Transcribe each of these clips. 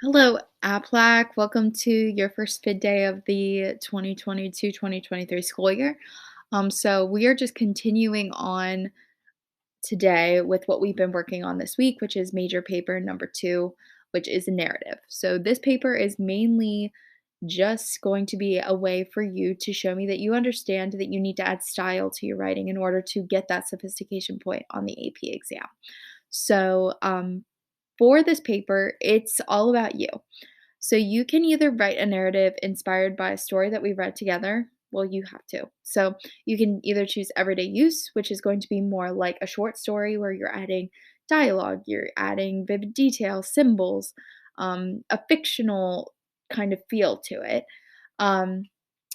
Hello, Aplac. Welcome to your first FID day of the 2022-2023 school year. So we are just continuing on today with what we've been working on this week, which is major paper number 2, which is a narrative. So this paper is mainly just going to be a way for you to show me that you understand that you need to add style to your writing in order to get that sophistication point on the AP exam. So for this paper, it's all about you. So you can either write a narrative inspired by a story that we read together. Well, you have to. So you can either choose everyday use, which is going to be more like a short story where you're adding dialogue, you're adding vivid details, symbols, a fictional kind of feel to it. Um,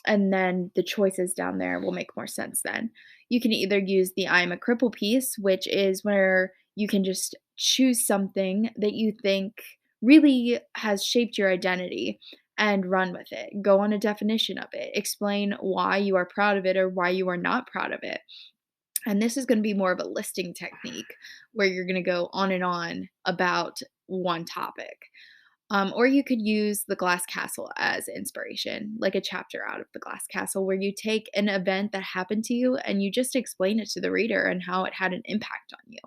and then the choices down there will make more sense then. You can either use the I'm a cripple piece, which is where you can just choose something that you think really has shaped your identity and run with it. Go on a definition of it. Explain why you are proud of it or why you are not proud of it. And this is going to be more of a listing technique where you're going to go on and on about one topic. Or you could use the Glass Castle as inspiration, like a chapter out of the Glass Castle, where you take an event that happened to you and you just explain it to the reader and how it had an impact on you.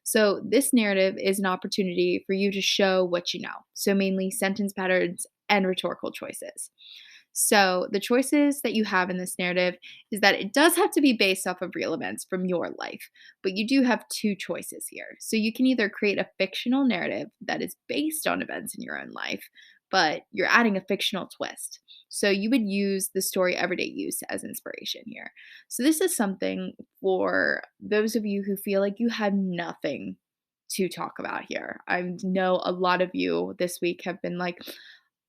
So, this narrative is an opportunity for you to show what you know. So, mainly sentence patterns and rhetorical choices. So, the choices that you have in this narrative is that it does have to be based off of real events from your life, but you do have two choices here. So, you can either create a fictional narrative that is based on events in your own life, but you're adding a fictional twist. So, you would use the story everyday use as inspiration here. So, this is something for those of you who feel like you have nothing to talk about here. I know a lot of you this week have been like,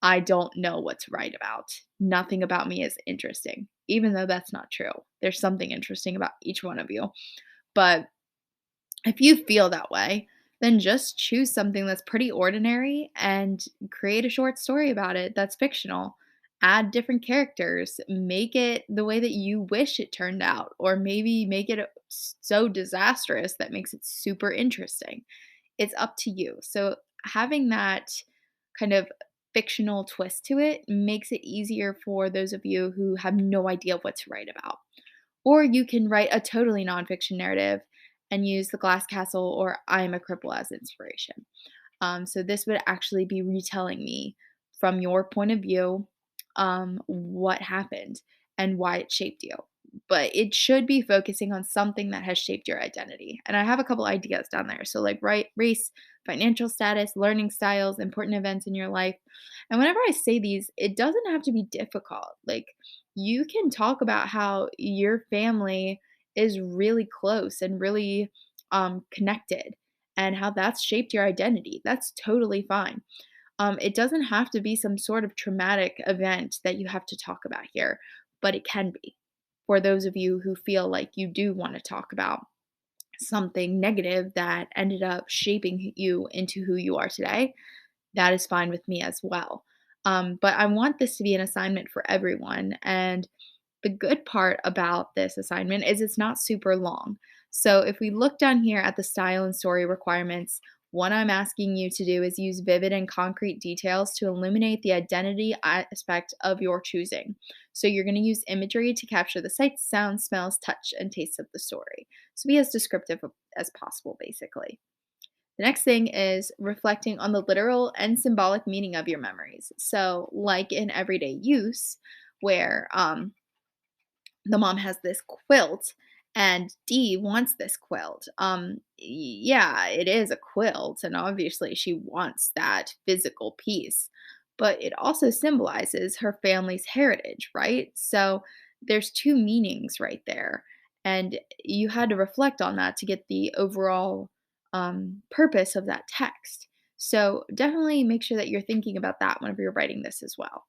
I don't know what to write about. Nothing about me is interesting, even though that's not true. There's something interesting about each one of you. But if you feel that way, then just choose something that's pretty ordinary and create a short story about it that's fictional. Add different characters, make it the way that you wish it turned out, or maybe make it so disastrous that makes it super interesting. It's up to you. So having that kind of fictional twist to it makes it easier for those of you who have no idea what to write about. Or you can write a totally nonfiction narrative and use the Glass Castle or I Am a Cripple as inspiration. So this would actually be retelling me from your point of view what happened and why it shaped you. But it should be focusing on something that has shaped your identity. And I have a couple ideas down there. So, like race, financial status, learning styles, important events in your life. And whenever I say these, it doesn't have to be difficult. Like, you can talk about how your family is really close and really connected and how that's shaped your identity. That's totally fine. It doesn't have to be some sort of traumatic event that you have to talk about here, but it can be for those of you who feel like you do want to talk about something negative that ended up shaping you into who you are today. That is fine with me as well. But I want this to be an assignment for everyone. And the good part about this assignment is it's not super long. So if we look down here at the style and story requirements, what I'm asking you to do is use vivid and concrete details to illuminate the identity aspect of your choosing. So you're going to use imagery to capture the sights, sounds, smells, touch, and tastes of the story. So be as descriptive as possible, basically. The next thing is reflecting on the literal and symbolic meaning of your memories. So, like in everyday use, where the mom has this quilt and Dee wants this quilt. Yeah, it is a quilt, and obviously she wants that physical piece, but it also symbolizes her family's heritage, right? So there's two meanings right there, and you had to reflect on that to get the overall purpose of that text. So definitely make sure that you're thinking about that whenever you're writing this as well.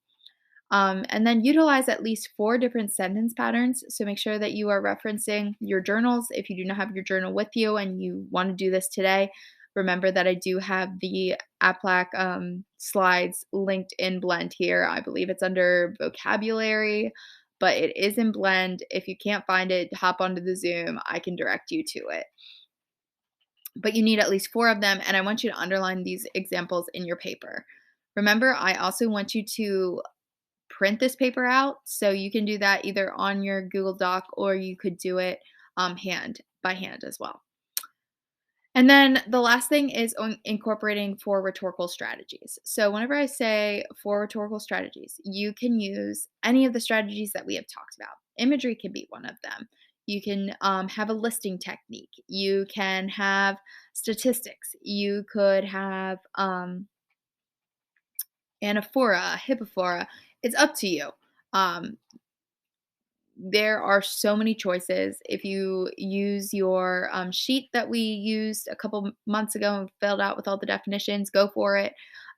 And then utilize at least 4 different sentence patterns. So make sure that you are referencing your journals. If you do not have your journal with you and you want to do this today, remember that I do have the Aplac slides linked in Blend here. I believe it's under vocabulary, but it is in Blend. If you can't find it, hop onto the Zoom. I can direct you to it. But you need at least 4 of them, and I want you to underline these examples in your paper. Remember, I also want you to print this paper out, so you can do that either on your Google Doc or you could do it hand by hand as well. And then the last thing is incorporating four rhetorical strategies. So, whenever I say four rhetorical strategies, you can use any of the strategies that we have talked about. Imagery can be one of them. You can have a listing technique. You can have statistics. You could have anaphora, hypophora. It's up to you. Um, there are so many choices. If you use your sheet that we used a couple months ago and filled out with all the definitions, go for it.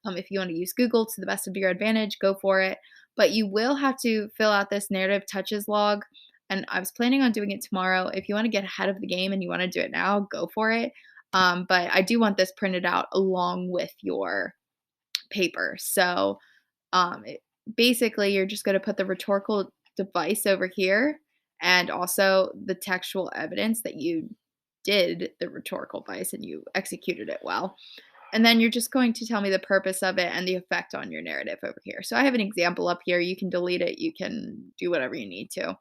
If you want to use Google to the best of your advantage, go for it. But you will have to fill out this narrative touches log. And I was planning on doing it tomorrow. If you want to get ahead of the game and you want to do it now, go for it. But I do want this printed out along with your paper. So it, basically, you're just going to put the rhetorical device over here and also the textual evidence that you did the rhetorical device and you executed it well. And then you're just going to tell me the purpose of it and the effect on your narrative over here. So I have an example up here. You can delete it. You can do whatever you need to.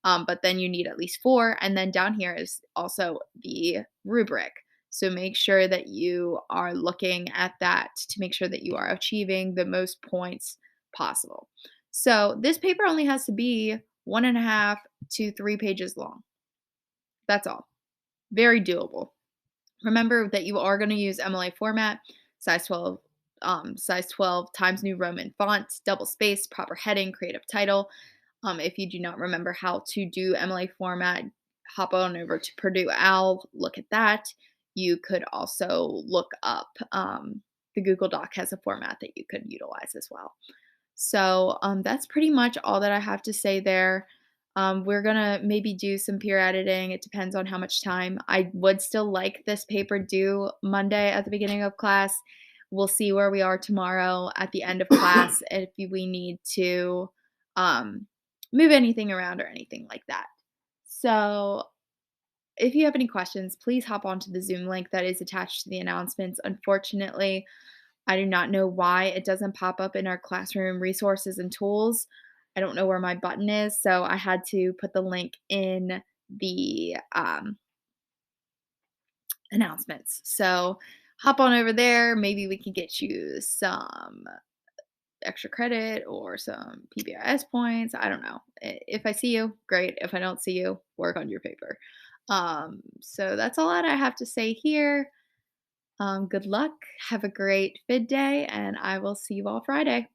But then you need at least four. And then down here is also the rubric. So make sure that you are looking at that to make sure that you are achieving the most points possible. So this paper only has to be 1.5 to 3 pages long. That's all. Very doable. Remember that you are going to use MLA format, size 12 Times New Roman font, double space, proper heading, creative title. If you do not remember how to do MLA format, hop on over to Purdue OWL, look at that. You could also look up the Google Doc has a format that you could utilize as well. So that's pretty much all that I have to say there. We're gonna maybe do some peer editing. It depends on how much time. I would still like this paper due Monday at the beginning of class. We'll see where we are tomorrow at the end of class if we need to move anything around or anything like that. So if you have any questions, please hop onto the Zoom link that is attached to the announcements. Unfortunately, I do not know why it doesn't pop up in our classroom resources and tools. I don't know where my button is, so I had to put the link in the announcements. So hop on over there. Maybe we can get you some extra credit or some PBIS points. I don't know. If I see you, great. If I don't see you, work on your paper. So that's all that I have to say here. Good luck. Have a great FID day, and I will see you all Friday.